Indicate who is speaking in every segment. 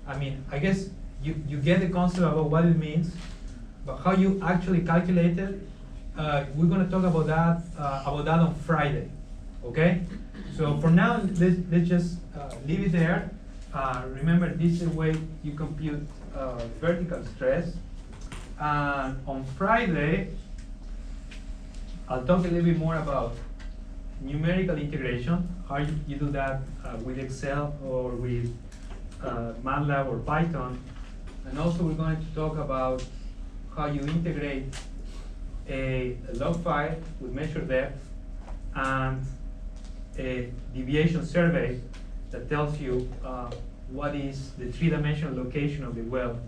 Speaker 1: I mean, I guess you get the concept about what it means, but how you actually calculate it, we're going to talk about that on Friday, okay? So for now, let's just leave it there. Remember, this is the way you compute vertical stress. And on Friday, I'll talk a little bit more about numerical integration, how you do that with Excel or with MATLAB or Python. And also we're going to talk about how you integrate a log file with measured depth and a deviation survey that tells you what is the three-dimensional location of the well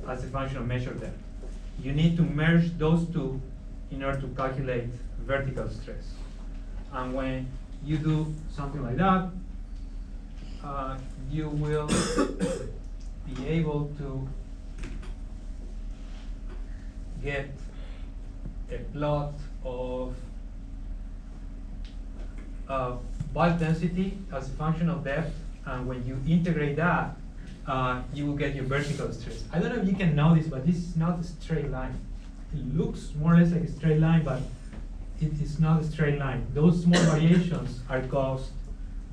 Speaker 1: as a function of measured depth. You need to merge those two in order to calculate vertical stress. And when you do something like that, you will be able to get a plot of bulk density as a function of depth, and when you integrate that, you will get your vertical stress. I don't know if you can know this, but this is not a straight line. It looks more or less like a straight line, but it is not a straight line. Those small variations are caused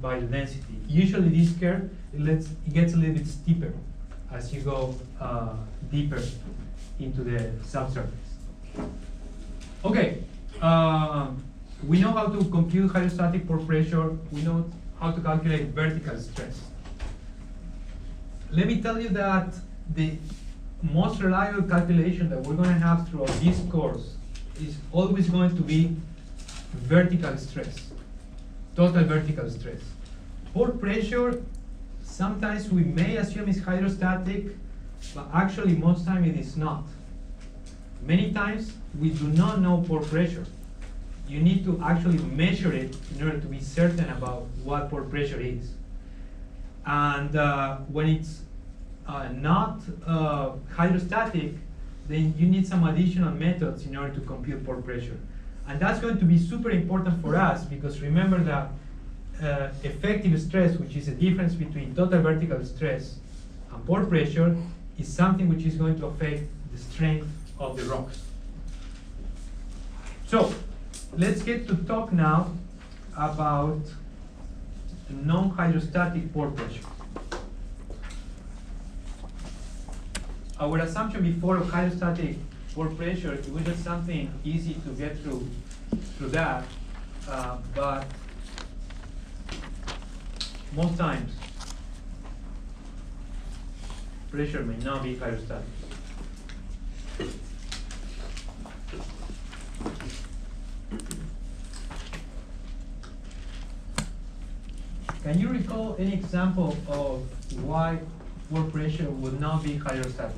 Speaker 1: by the density. Usually this curve, it gets a little bit steeper as you go deeper into the subsurface. Okay, we know how to compute hydrostatic pore pressure. We know how to calculate vertical stress. Let me tell you that the most reliable calculation that we're going to have throughout this course is always going to be vertical stress, total vertical stress. Pore pressure, sometimes we may assume is hydrostatic, but actually most time it is not. Many times we do not know pore pressure. You need to actually measure it in order to be certain about what pore pressure is. And when it's not hydrostatic, then you need some additional methods in order to compute pore pressure. And that's going to be super important for us, because remember that effective stress, which is the difference between total vertical stress and pore pressure, is something which is going to affect the strength of the rocks. So let's get to talk now about non-hydrostatic pore pressure. Our assumption before of hydrostatic pore pressure, it was just something easy to get through that, but most times pressure may not be hydrostatic. Can you recall any example of why pore pressure would not be hydrostatic?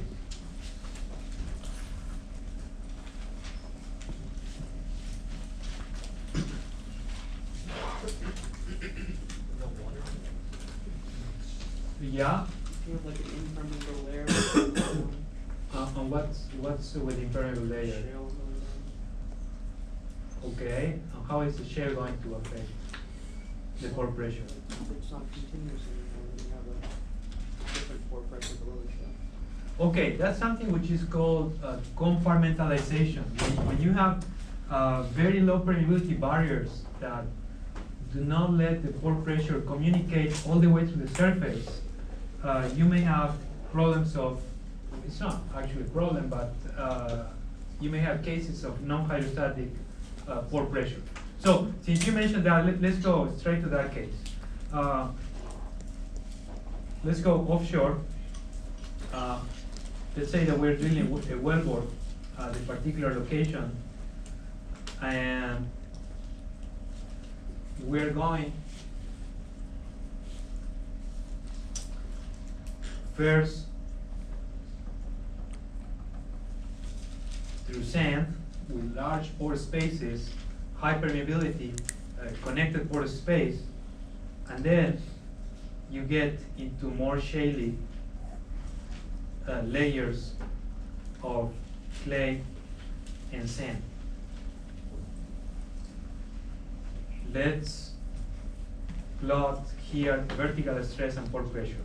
Speaker 1: Yeah.
Speaker 2: You have like an impermeable layer.
Speaker 1: And what's with the impermeable layer?
Speaker 2: Shale going on.
Speaker 1: Okay. And how is the shale going to affect the pore pressure?
Speaker 2: It's not continuous anymore. You have a different pore pressure below the shale.
Speaker 1: Okay, that's something which is called compartmentalization. When you have very low permeability barriers that do not let the pore pressure communicate all the way to the surface, you may have problems of, it's not actually a problem, but you may have cases of non-hydrostatic pore pressure. So, since you mentioned that, let's go straight to that case. Let's go offshore. Let's say that we're drilling a wellbore at a particular location, and we're going first through sand with large pore spaces, high permeability, connected pore space, and then you get into more shaly layers of clay and sand. Let's plot here vertical stress and pore pressure.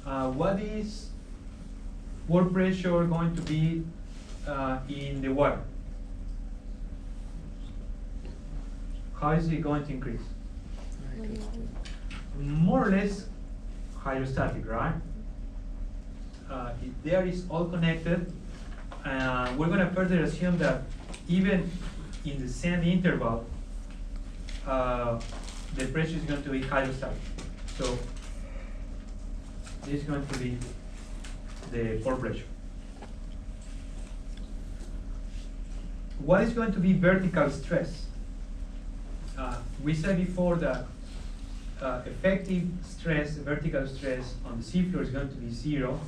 Speaker 1: what is pore pressure going to be in the water? How is it going to increase? More or less hydrostatic, right? There is all connected. We're going to further assume that even in the same interval, the pressure is going to be hydrostatic. So this is going to be the pore pressure. What is going to be vertical stress? We said before that effective stress, vertical stress on the seafloor is going to be 0.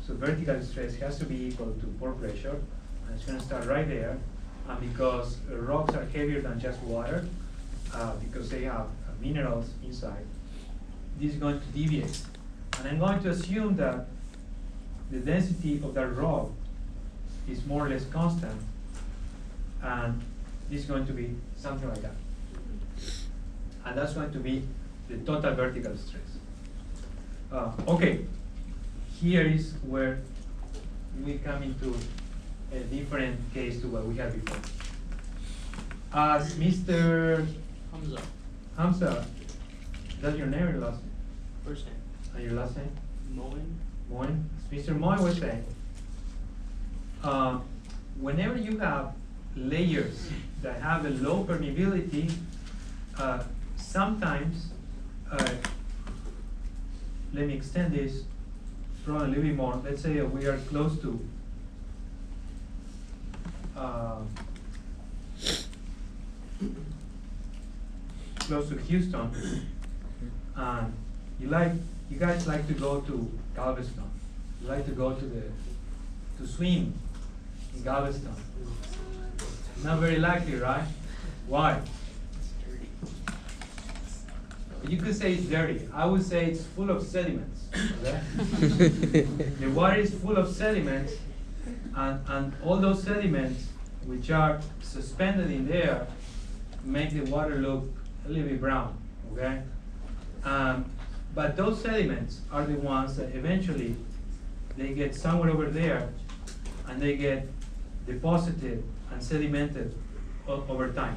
Speaker 1: So vertical stress has to be equal to pore pressure. And it's going to start right there. And because rocks are heavier than just water, because they have minerals inside, this is going to deviate. And I'm going to assume that the density of that rock is more or less constant. And this is going to be something like that. And that's going to be the total vertical stress. Okay, here is where we come into a different case to what we had before. As Mr. Hamza, that's your name or your last name?
Speaker 2: First name.
Speaker 1: And your last name?
Speaker 2: Moen.
Speaker 1: As Mr. Moen was saying, whenever you have layers that have a low permeability, sometimes, let me extend this probably a little bit more. Let's say we are close to Houston, and you guys like to go to Galveston. You like to go to swim in Galveston. Not very likely, right? Why? You could say it's dirty. I would say it's full of sediments. Okay? The water is full of sediments, and all those sediments, which are suspended in there, make the water look a little bit brown. Okay? But those sediments are the ones that eventually they get somewhere over there, and they get deposited and sedimented over time.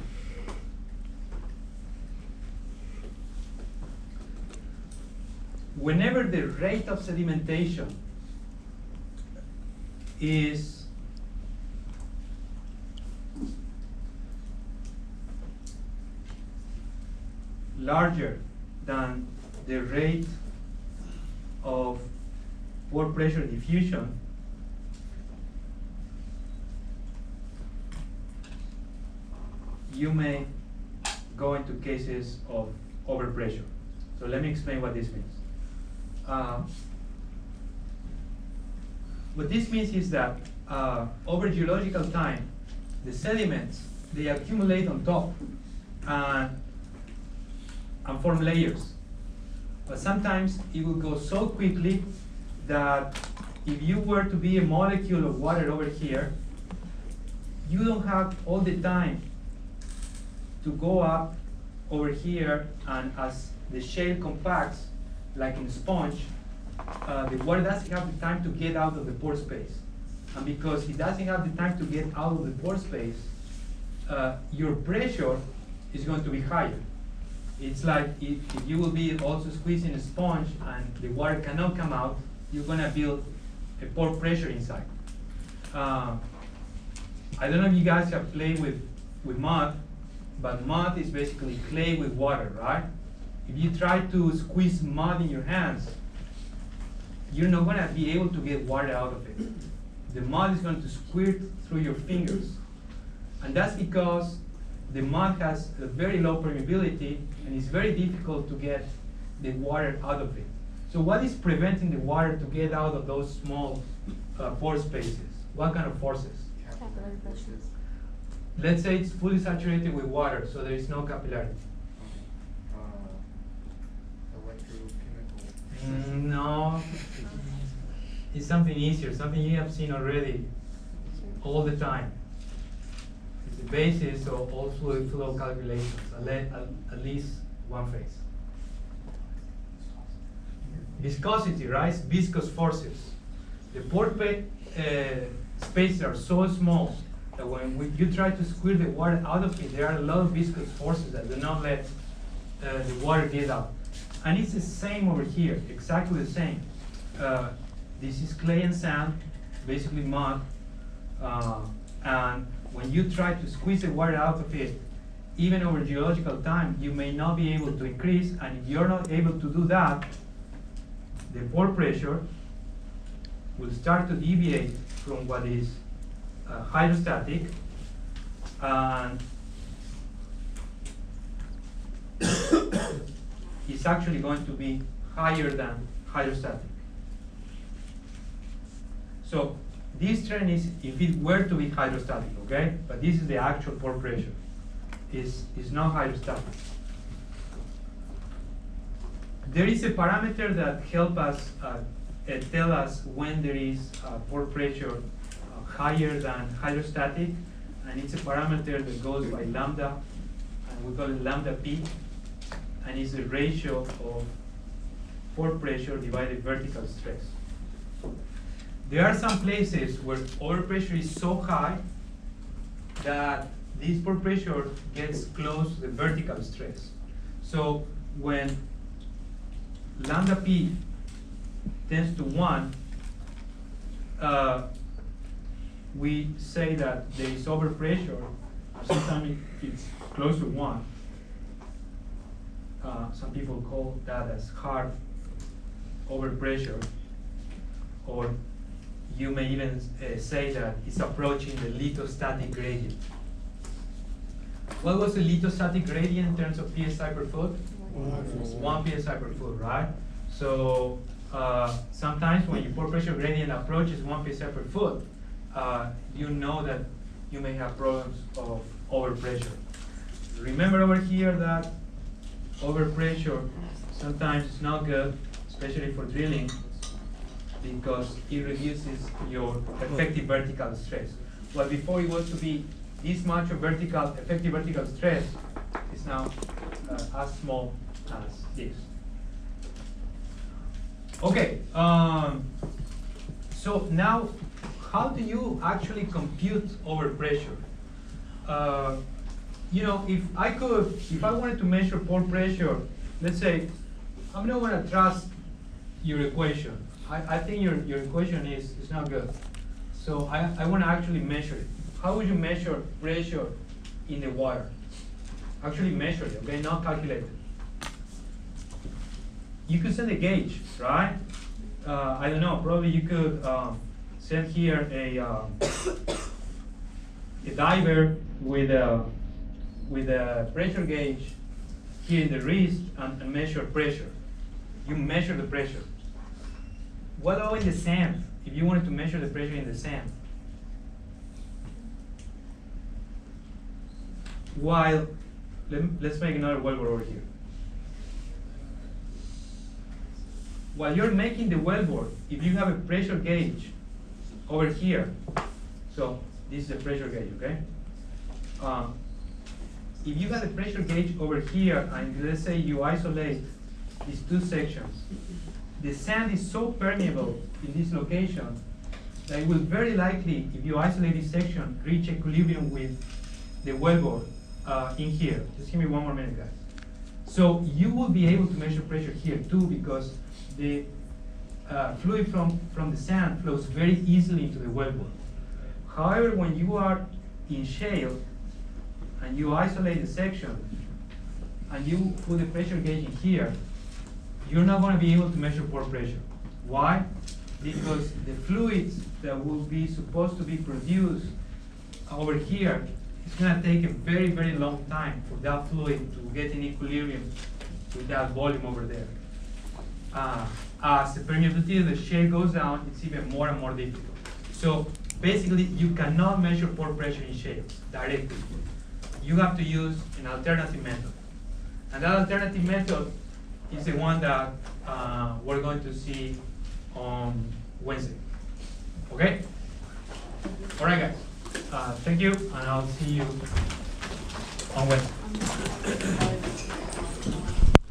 Speaker 1: Whenever the rate of sedimentation is larger than the rate of pore pressure diffusion, you may go into cases of overpressure. So let me explain what this means. What this means is that over geological time, the sediments, they accumulate on top and form layers. But sometimes it will go so quickly that if you were to be a molecule of water over here, you don't have all the time to go up over here, and as the shale compacts, like in a sponge, the water doesn't have the time to get out of the pore space. And because it doesn't have the time to get out of the pore space, your pressure is going to be higher. It's like if you will be also squeezing a sponge and the water cannot come out, you're going to build a pore pressure inside. I don't know if you guys have played with mud, but mud is basically clay with water, right? If you try to squeeze mud in your hands, you're not going to be able to get water out of it. The mud is going to squirt through your fingers. And that's because the mud has a very low permeability, and it's very difficult to get the water out of it. So what is preventing the water to get out of those small pore spaces? What kind of forces?
Speaker 3: Capillary pressure.
Speaker 1: Let's say it's fully saturated with water, so there is no capillarity. No, it's something easier, something you have seen already all the time. It's the basis of all fluid flow calculations, at least one phase. viscosity, right? Viscous forces. The pore spaces are so small that when you try to squeeze the water out of it, there are a lot of viscous forces that do not let the water get out. And it's the same over here, exactly the same. This is clay and sand, basically mud. And when you try to squeeze the water out of it, even over geological time, you may not be able to increase. And if you're not able to do that, the pore pressure will start to deviate from what is hydrostatic, and it's actually going to be higher than hydrostatic. So this trend is if it were to be hydrostatic, okay? But this is the actual pore pressure. It's not hydrostatic. There is a parameter that helps us tell us when there is pore pressure higher than hydrostatic, and it's a parameter that goes by lambda, and we call it lambda p, and it's the ratio of pore pressure divided vertical stress. There are some places where overpressure is so high that this pore pressure gets close to the vertical stress. So when lambda p tends to 1, we say that there is overpressure. Sometimes it's close to 1. Some people call that as hard overpressure, or you may even say that it's approaching the lithostatic gradient. What was the lithostatic gradient in terms of psi per foot? 1 psi per foot, right? So sometimes when your pore pressure gradient approaches 1 psi per foot, you know that you may have problems of overpressure. Remember over here that overpressure sometimes is not good, especially for drilling, because it reduces your effective vertical stress. Well, before it was to be this much of effective vertical stress, is now as small as this. Okay, so now how do you actually compute overpressure? You know, if I wanted to measure pore pressure, let's say, I'm not going to trust your equation. I think your equation is not good. So I want to actually measure it. How would you measure pressure in the water? Actually measure it, okay, not calculate it. You could send a gauge, right? I don't know, probably you could send here a diver with a pressure gauge here in the wrist and measure pressure. You measure the pressure. What about in the sand? If you wanted to measure the pressure in the sand? While, let's make another wellbore over here. While you're making the wellbore, if you have a pressure gauge over here, so this is a pressure gauge, okay? If you have a pressure gauge over here, and let's say you isolate these two sections, the sand is so permeable in this location that it will very likely, if you isolate this section, reach equilibrium with the wellbore in here. Just give me one more minute, guys. So you will be able to measure pressure here too, because the fluid from the sand flows very easily into the wellbore. However, when you are in shale and you isolate the section and you put the pressure gauge in here, you're not going to be able to measure pore pressure. Why? Because the fluids that will be supposed to be produced over here, it's going to take a very, very long time for that fluid to get in equilibrium with that volume over there. As the permeability of the shale goes down, it's even more and more difficult. So basically, you cannot measure pore pressure in shales directly. You have to use an alternative method. And that alternative method is the one that we're going to see on Wednesday. Okay? All right, guys. Thank you, and I'll see you on Wednesday.